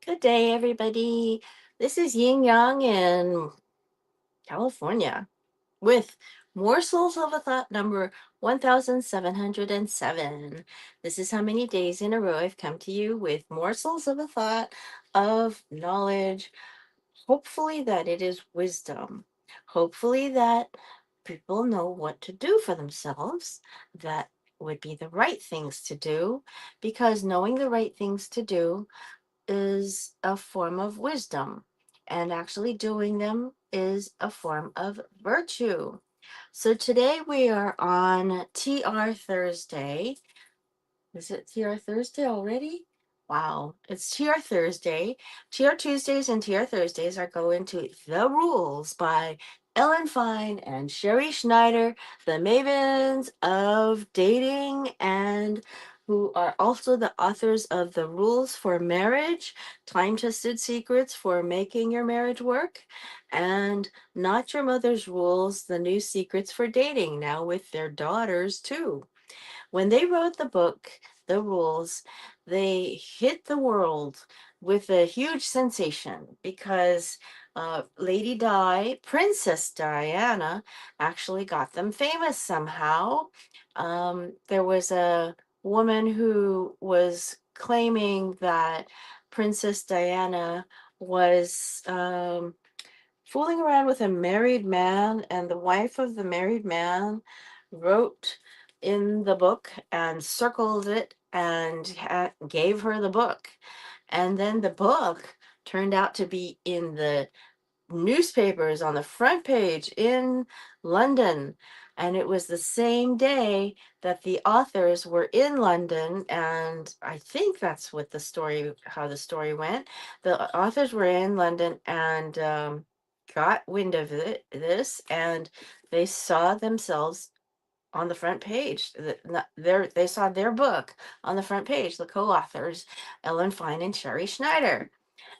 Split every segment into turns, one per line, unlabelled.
Good day, everybody. This is Yin Yang in California with Morsels of a Thought number 1707. This is how many days in a row I've come to you with morsels of a thought of knowledge. Hopefully, that it is wisdom. Hopefully, that people know what to do for themselves. That would be the right things to do, because knowing the right things to do is a form of wisdom, and actually doing them is a form of virtue. So today we are on TR Thursday. Is it TR Thursday already? Wow, it's TR Thursday. TR Tuesdays and TR Thursdays are going to The Rules by Ellen Fine and Sherry Schneider, the mavens of dating, and who are also the authors of The Rules for Marriage, Time Tested Secrets for Making Your Marriage Work, and Not Your Mother's Rules, The New Secrets for Dating, now with their daughters too. When they wrote the book, The Rules, they hit the world with a huge sensation because Lady Di, Princess Diana, actually got them famous somehow. There was a woman who was claiming that Princess Diana was fooling around with a married man, and the wife of the married man wrote in the book and circled it and gave her the book. And then the book turned out to be in the newspapers on the front page in London. And it was the same day that the authors were in London. And I think that's what how the story went. The authors were in London and got wind of this, and they saw themselves on the front page. They saw their book on the front page, the co-authors, Ellen Fine and Sherry Schneider.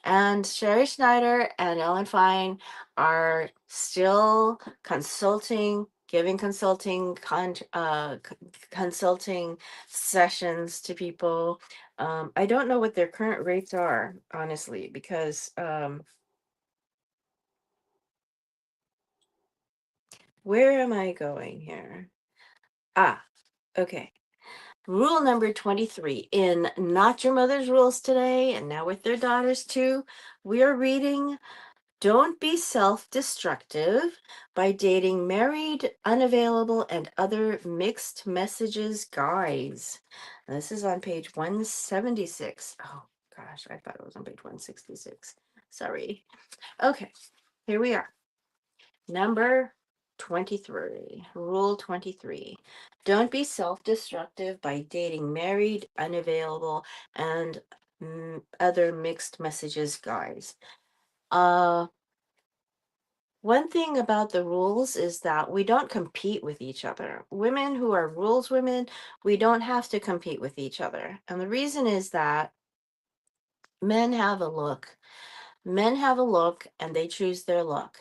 And Sherry Schneider and Ellen Fine are still consulting, giving consulting sessions to people. I don't know what their current rates are, honestly, because where am I going here? Ah, okay. Rule number 23 in Not Your Mother's Rules today, and now with their daughters too, we are reading Don't Be Self-Destructive by Dating Married, Unavailable, and Other Mixed Messages Guys. And this is on page 176. Oh gosh, I thought it was on page 166. Sorry. Okay, here we are. Number 23, Rule 23. Don't be self-destructive by dating married, unavailable, and other mixed messages guys. One thing about the rules is that we don't compete with each other. Women who are rules women, we don't have to compete with each other. And the reason is that men have a look. Men have a look and they choose their look.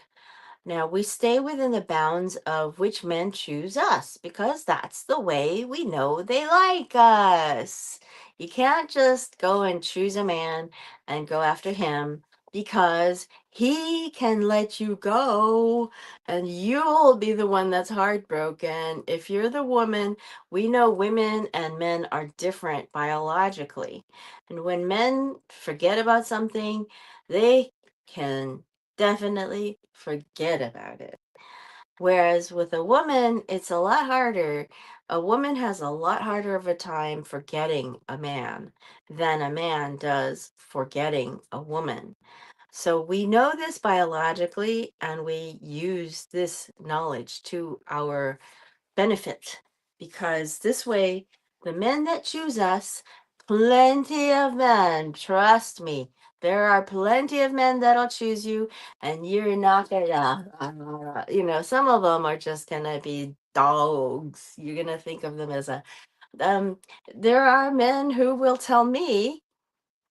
Now, we stay within the bounds of which men choose us because that's the way we know they like us. You can't just go and choose a man and go after him because he can let you go and you'll be the one that's heartbroken. If you're the woman, we know women and men are different biologically. And when men forget about something, they can definitely forget about it. Whereas with a woman, it's a lot harder. A woman has a lot harder of a time forgetting a man than a man does forgetting a woman. So we know this biologically, and we use this knowledge to our benefit, because this way, the men that choose us, plenty of men, trust me, there are plenty of men that'll choose you, and you're not gonna, some of them are just gonna be dogs. You're gonna think of them as um, there are men who will tell me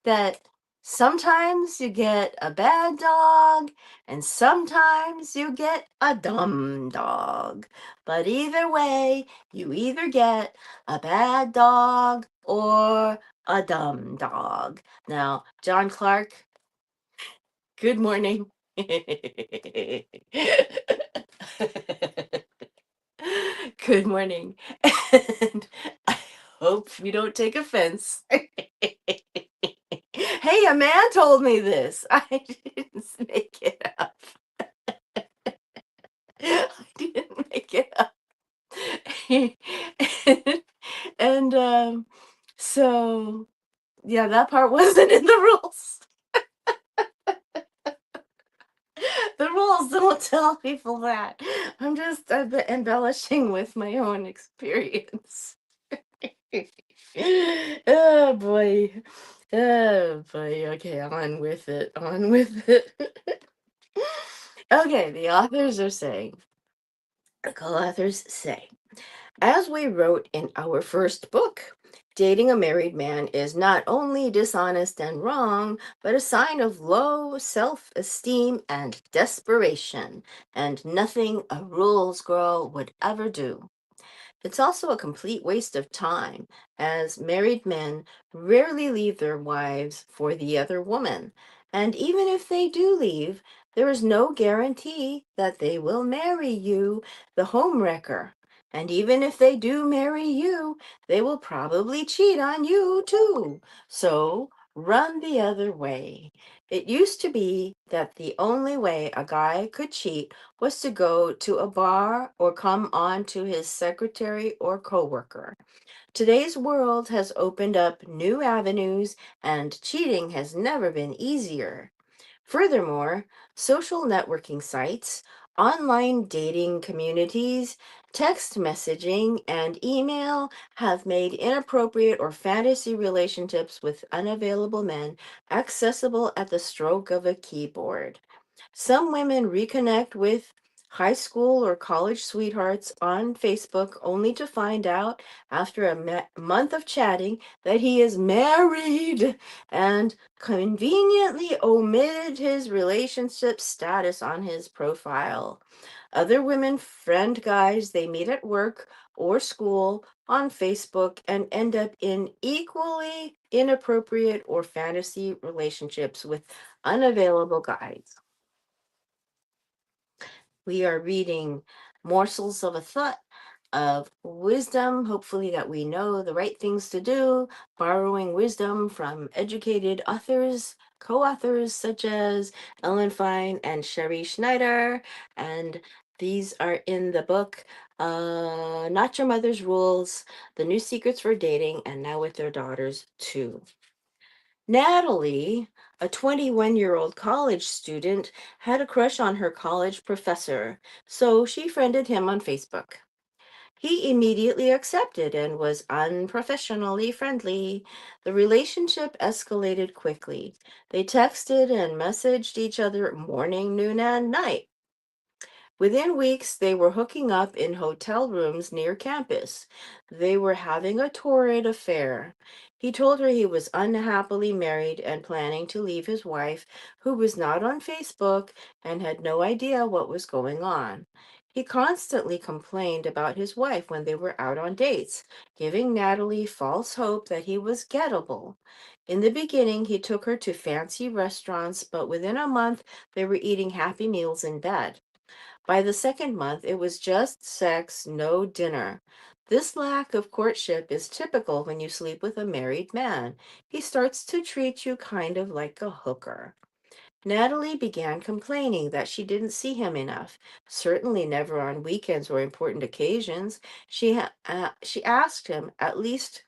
that sometimes you get a bad dog and sometimes you get a dumb dog. But either way, you either get a bad dog or a dumb dog. Now, John Clark, good morning. Good morning. And I hope you don't take offense. Hey, a man told me this. I didn't make it up. I didn't make it up. and so yeah, that part wasn't in the rules. The rules don't tell people that. I'm just embellishing with my own experience. Oh boy. Oh boy. Okay, on with it. On with it. Okay, the authors are saying, the co-authors say, as we wrote in our first book, dating a married man is not only dishonest and wrong, but a sign of low self esteem and desperation, and nothing a rules girl would ever do. It's also a complete waste of time, as married men rarely leave their wives for the other woman. And even if they do leave, there is no guarantee that they will marry you, the homewrecker. And even if they do marry you, they will probably cheat on you too. So run the other way. It used to be that the only way a guy could cheat was to go to a bar or come on to his secretary or coworker. Today's world has opened up new avenues, and cheating has never been easier. Furthermore, social networking sites, online dating communities, text messaging, and email have made inappropriate or fantasy relationships with unavailable men accessible at the stroke of a keyboard. Some women reconnect with high school or college sweethearts on Facebook only to find out after a month of chatting that he is married and conveniently omitted his relationship status on his profile. Other women friend guys they meet at work or school on Facebook and end up in equally inappropriate or fantasy relationships with unavailable guys. We are reading morsels of a thought of wisdom, hopefully, that we know the right things to do, borrowing wisdom from educated authors, co authors such as Ellen Fine and Sherry Schneider. And these are in the book Not Your Mother's Rules, The New Secrets for Dating, and Now with Their Daughters, too. Natalie, a 21-year-old college student, had a crush on her college professor, so she friended him on Facebook. He immediately accepted and was unprofessionally friendly. The relationship escalated quickly. They texted and messaged each other morning, noon, and night. Within weeks, they were hooking up in hotel rooms near campus. They were having a torrid affair. He told her he was unhappily married and planning to leave his wife, who was not on Facebook and had no idea what was going on. He constantly complained about his wife when they were out on dates, giving Natalie false hope that he was gettable. In the beginning, he took her to fancy restaurants, but within a month, they were eating happy meals in bed. By the second month, it was just sex, no dinner. This lack of courtship is typical when you sleep with a married man. He starts to treat you kind of like a hooker. Natalie began complaining that she didn't see him enough, certainly never on weekends or important occasions. She asked him at least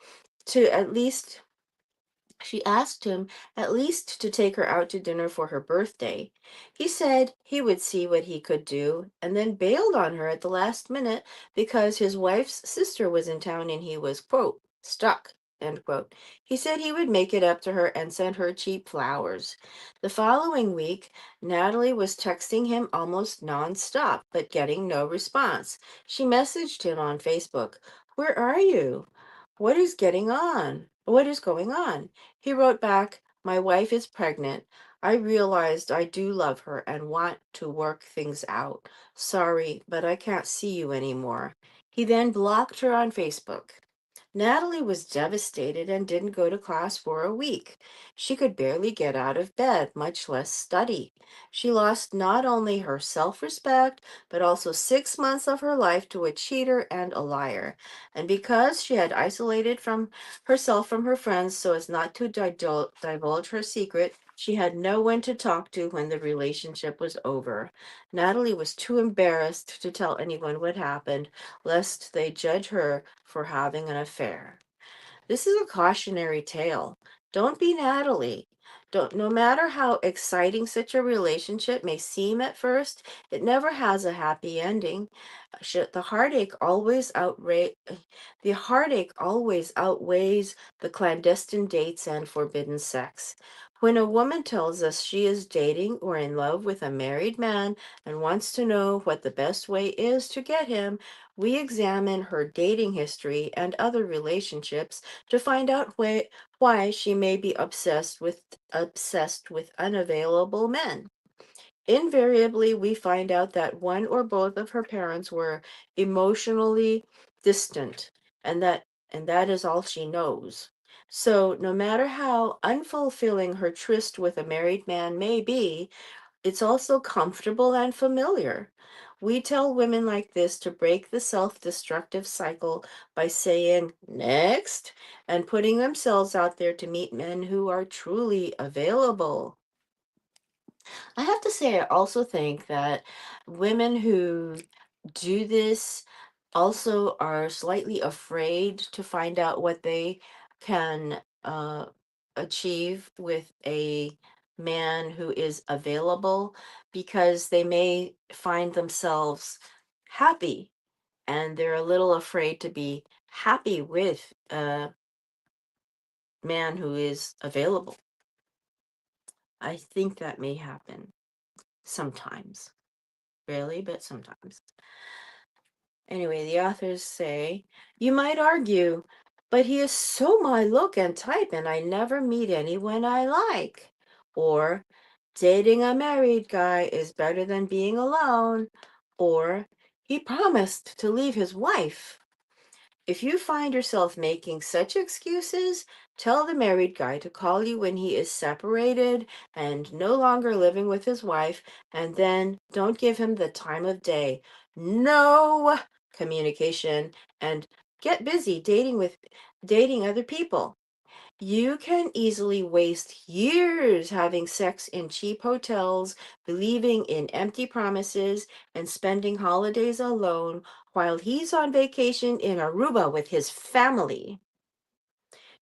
she asked him at least to take her out to dinner for her birthday. He said he would see what he could do, and then bailed on her at the last minute because his wife's sister was in town and he was, quote, stuck, end quote. He said he would make it up to her and send her cheap flowers. The following week, Natalie was texting him almost nonstop, but getting no response. She messaged him on Facebook, "Where are you? What is getting on? What is going on?" He wrote back, "My wife is pregnant. I realized I do love her and want to work things out. Sorry, but I can't see you anymore." He then blocked her on Facebook. Natalie was devastated and didn't go to class for a week. She could barely get out of bed, much less study. She lost not only her self respect, but also 6 months of her life to a cheater and a liar. And because she had isolated from herself from her friends so as not to divulge her secret, she had no one to talk to when the relationship was over. Natalie was too embarrassed to tell anyone what happened, lest they judge her for having an affair. This is a cautionary tale. Don't be Natalie. No matter how exciting such a relationship may seem at first, it never has a happy ending. The heartache always outweighs the clandestine dates and forbidden sex. When a woman tells us she is dating or in love with a married man and wants to know what the best way is to get him, we examine her dating history and other relationships to find out why she may be obsessed with unavailable men. Invariably, we find out that one or both of her parents were emotionally distant, and that is all she knows. So, no matter how unfulfilling her tryst with a married man may be, it's also comfortable and familiar. We tell women like this to break the self destructive cycle by saying next and putting themselves out there to meet men who are truly available. I have to say, I also think that women who do this also are slightly afraid to find out what they can achieve with a man who is available because they may find themselves happy and they're a little afraid to be happy with a man who is available. I think that may happen sometimes. Rarely, but sometimes. Anyway, the authors say, you might argue, but he is so my look and type, and I never meet anyone I like. Or, dating a married guy is better than being alone. Or, he promised to leave his wife. If you find yourself making such excuses, tell the married guy to call you when he is separated and no longer living with his wife, and then don't give him the time of day. No communication and get busy dating other people. You can easily waste years having sex in cheap hotels, believing in empty promises, and spending holidays alone while he's on vacation in Aruba with his family.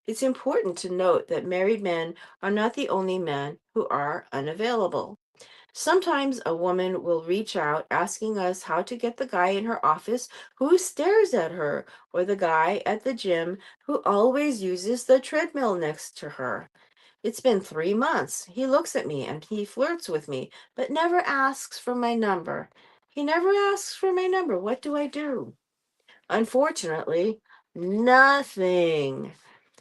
It's important to note that married men are not the only men who are unavailable. Sometimes a woman will reach out asking us how to get the guy in her office who stares at her, or the guy at the gym who always uses the treadmill next to her. It's been 3 months. He looks at me and he flirts with me, but never asks for my number. He never asks for my number. What do I do? Unfortunately, nothing.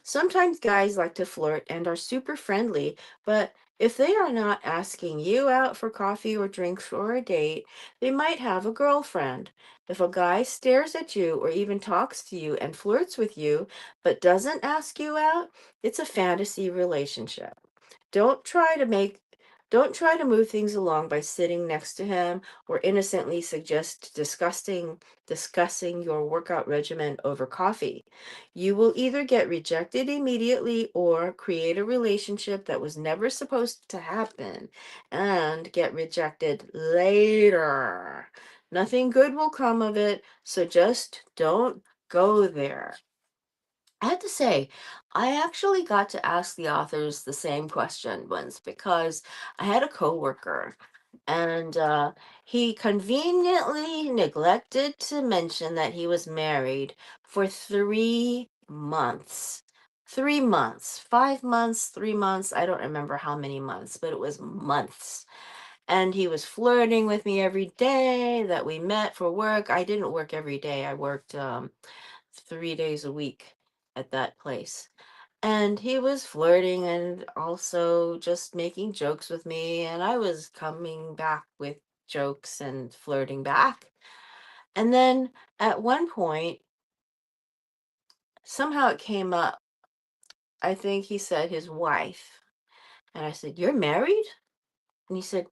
Sometimes guys like to flirt and are super friendly, but if they are not asking you out for coffee or drinks or a date, they might have a girlfriend. If a guy stares at you or even talks to you and flirts with you, but doesn't ask you out, it's a fantasy relationship. Don't try to make don't try to move things along by sitting next to him or innocently suggest discussing your workout regimen over coffee. You will either get rejected immediately or create a relationship that was never supposed to happen and get rejected later. Nothing good will come of it, so just don't go there. I have to say, I actually got to ask the authors the same question once because I had a coworker and he conveniently neglected to mention that he was married for 3 months. 3 months, 5 months, 3 months. I don't remember how many months, but it was months. And he was flirting with me every day that we met for work. I didn't work every day. I worked 3 days a week at that place. And he was flirting and also just making jokes with me. And I was coming back with jokes and flirting back. And then at one point, somehow it came up. I think he said his wife. And I said, "You're married?" And he said,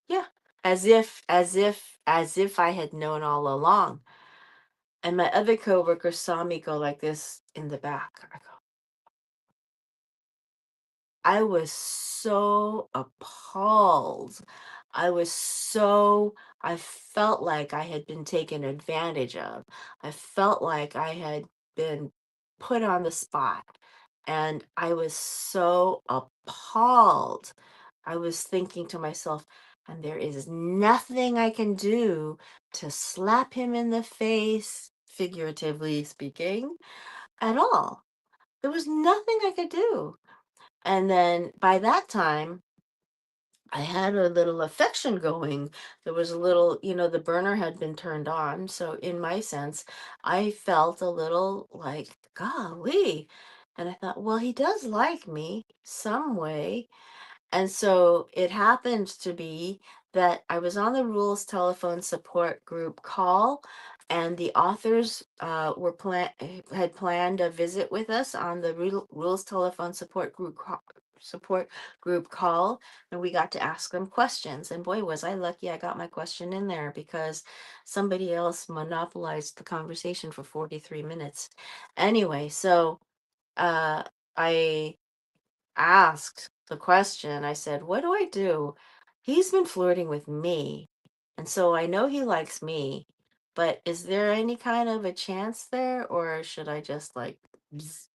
"Yeah." As if I had known all along. And my other coworker saw me go like this in the back. I was so appalled. I felt like I had been taken advantage of. I felt like I had been put on the spot. And I was so appalled. I was thinking to myself, and there is nothing I can do to slap him in the face, figuratively speaking, at all. There was nothing I could do. And then by that time, I had a little affection going. There was a little, the burner had been turned on. So, in my sense, I felt a little like, golly. And I thought, well, he does like me some way. And so it happened to be that I was on the Rules telephone support group call, and the authors had planned a visit with us on the Rules telephone support group call, and we got to ask them questions. And boy, was I lucky I got my question in there because somebody else monopolized the conversation for 43 minutes. Anyway, so uh, I asked the question. I said, "What do I do? He's been flirting with me. And so I know he likes me, but is there any kind of a chance there, or should I just like, bzz,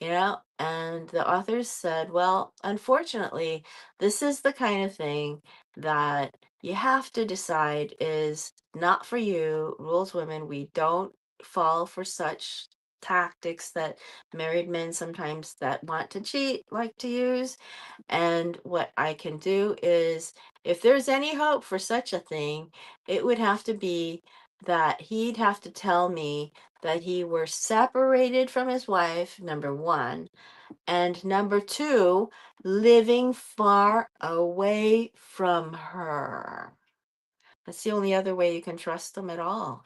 And the authors said, well, unfortunately, this is the kind of thing that you have to decide is not for you. Rules women, we don't fall for such tactics that married men sometimes that want to cheat like to use. And what I can do is, if there's any hope for such a thing, it would have to be that he'd have to tell me that he were separated from his wife, number one, and number two, living far away from her. That's the only other way you can trust them at all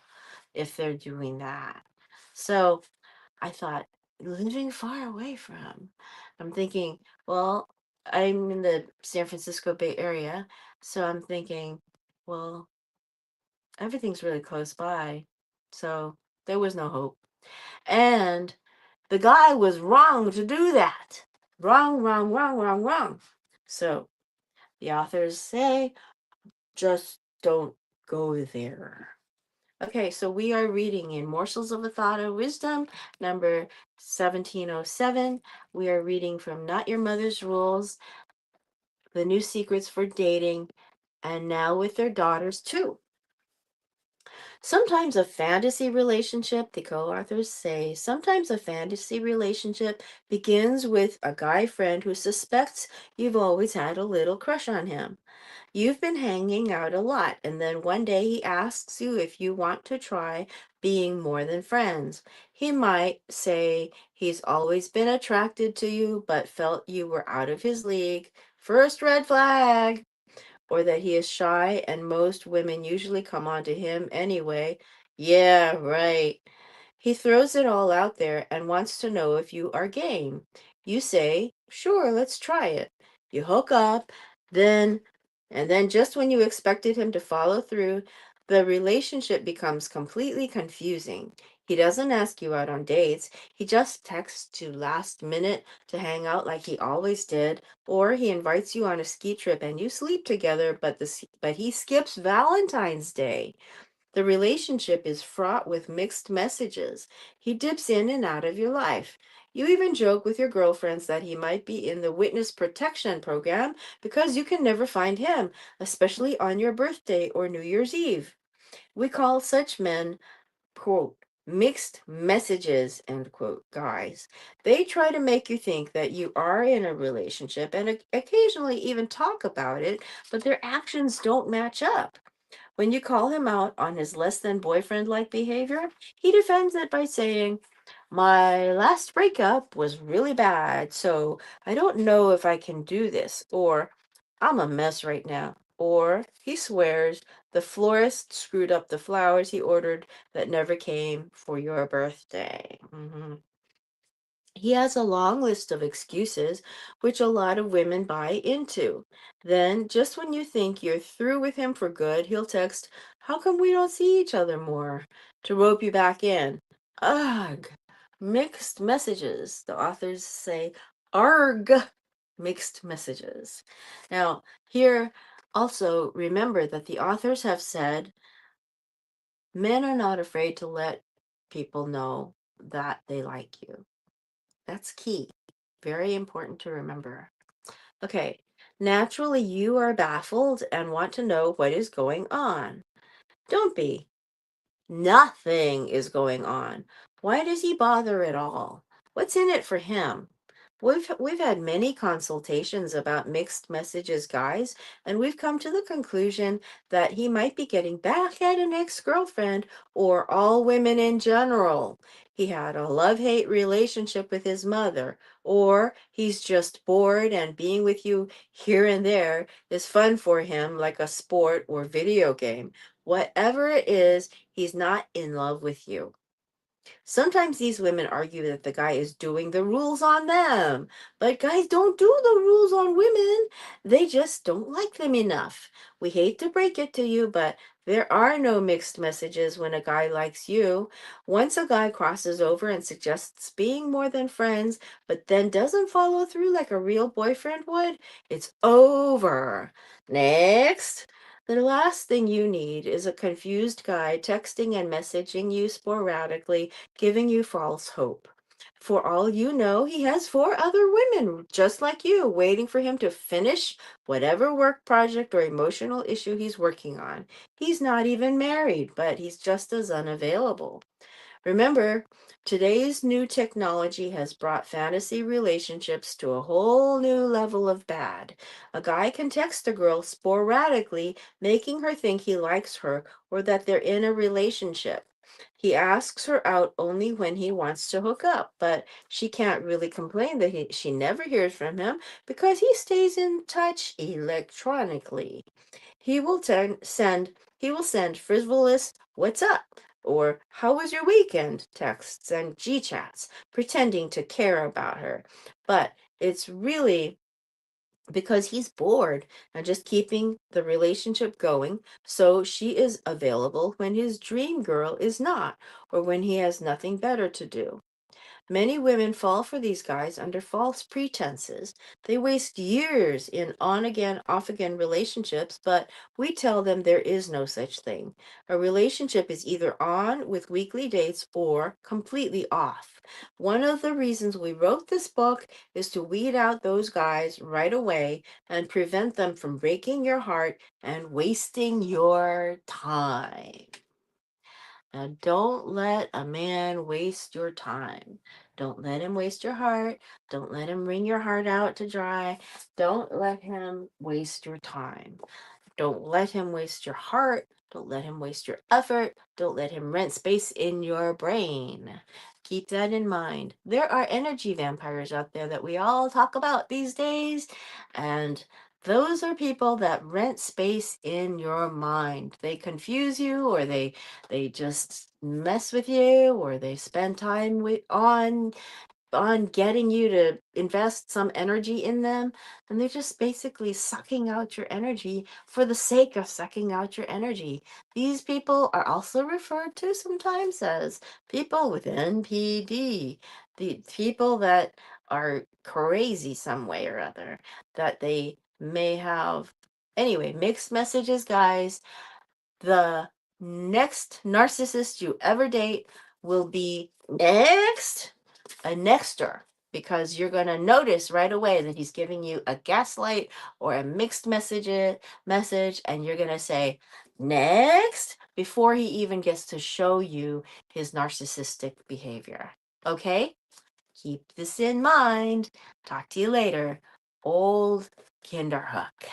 if they're doing that. So I thought, living far away from. I'm thinking, well, I'm in the San Francisco Bay Area, so I'm thinking, well, everything's really close by. So there was no hope. And the guy was wrong to do that. Wrong, wrong, wrong, wrong, wrong. So the authors say, just don't go there. Okay, so we are reading in Morsels of a Thought of Wisdom, number 1707. We are reading from Not Your Mother's Rules, The New Secrets for Dating, and Now with Their Daughters, too. Sometimes a fantasy relationship, the co-authors say, sometimes a fantasy relationship begins with a guy friend who suspects you've always had a little crush on him. You've been hanging out a lot, and then one day he asks you if you want to try being more than friends. He might say he's always been attracted to you, but felt you were out of his league. First red flag. Or that he is shy and most women usually come on to him anyway. Yeah, right. He throws it all out there and wants to know if you are game. You say, sure, let's try it. You hook up, then, and then just when you expected him to follow through, the relationship becomes completely confusing. He doesn't ask you out on dates. He just texts you last minute to hang out like he always did, or he invites you on a ski trip and you sleep together, but he skips Valentine's Day. The relationship is fraught with mixed messages. He dips in and out of your life. You even joke with your girlfriends that he might be in the witness protection program because you can never find him, especially on your birthday or New Year's Eve. We call such men, quote, mixed messages, end quote, guys. They try to make you think that you are in a relationship and occasionally even talk about it, but their actions don't match up. When you call him out on his less than boyfriend like behavior, he defends it by saying, my last breakup was really bad, so I don't know if I can do this. Or, I'm a mess right now. Or, he swears, the florist screwed up the flowers he ordered that never came for your birthday. He has a long list of excuses, which a lot of women buy into. Then, just when you think you're through with him for good, he'll text, "How come we don't see each other more?" to rope you back in. Ugh. Mixed messages. The authors say, arg, mixed messages. Now, here also remember that the authors have said men are not afraid to let people know that they like you. That's key. Very important to remember. Okay, naturally, you are baffled and want to know what is going on. Don't be. Nothing is going on. Why does he bother at all? What's in it for him? We've had many consultations about mixed messages, guys, and we've come to the conclusion that he might be getting back at an ex-girlfriend or all women in general. He had a love-hate relationship with his mother, or he's just bored and being with you here and there is fun for him like a sport or video game. Whatever it is, he's not in love with you. Sometimes these women argue that the guy is doing the rules on them, but guys don't do the rules on women. They just don't like them enough. We hate to break it to you, but there are no mixed messages when a guy likes you. Once a guy crosses over and suggests being more than friends, but then doesn't follow through like a real boyfriend would, it's over. Next. The last thing you need is a confused guy texting and messaging you sporadically, giving you false hope. For all you know, he has four other women just like you, waiting for him to finish whatever work project or emotional issue he's working on. He's not even married, but he's just as unavailable. Remember, today's new technology has brought fantasy relationships to a whole new level of bad. A guy can text a girl sporadically, making her think he likes her or that they're in a relationship. He asks her out only when he wants to hook up, but she can't really complain that she never hears from him because he stays in touch electronically. He will send frivolous "What's up?" or "How was your weekend?" texts and G chats, pretending to care about her. But it's really because he's bored and just keeping the relationship going, so she is available when his dream girl is not, or when he has nothing better to do. Many women fall for these guys under false pretenses. They waste years in on again, off again relationships, but we tell them there is no such thing. A relationship is either on with weekly dates or completely off. One of the reasons we wrote this book is to weed out those guys right away and prevent them from breaking your heart and wasting your time. Now, don't let a man waste your time. Don't let him waste your heart. Don't let him wring your heart out to dry. Don't let him waste your time. Don't let him waste your heart. Don't let him waste your effort. Don't let him rent space in your brain. Keep that in mind. There are energy vampires out there that we all talk about these days, and those are people that rent space in your mind. They confuse you, or they just mess with you, or they spend time on getting you to invest some energy in them, and they're just basically sucking out your energy for the sake of sucking out your energy. These people are also referred to sometimes as people with NPD, the people that are crazy some way or other, that they may have. Anyway, mixed messages, guys. The next narcissist you ever date will be a nexter, because you're going to notice right away that he's giving you a gaslight or a message, and you're going to say next before he even gets to show you his narcissistic behavior. Okay? Keep this in mind. Talk to you later. Old Kinderhook.